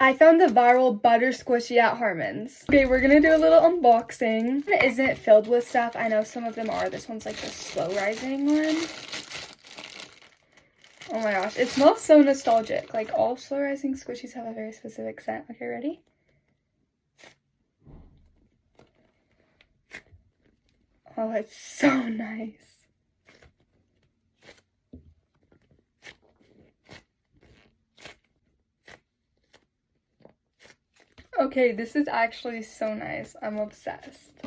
I found the viral butter squishy at Harmon's. Okay, we're gonna do a little unboxing. It isn't filled with stuff. I know some of them are. This one's like the slow rising one. Oh my gosh, it smells so nostalgic. Like all slow rising squishies have a very specific scent. Okay, ready? Oh, it's so nice. Okay, this is actually so nice. I'm obsessed.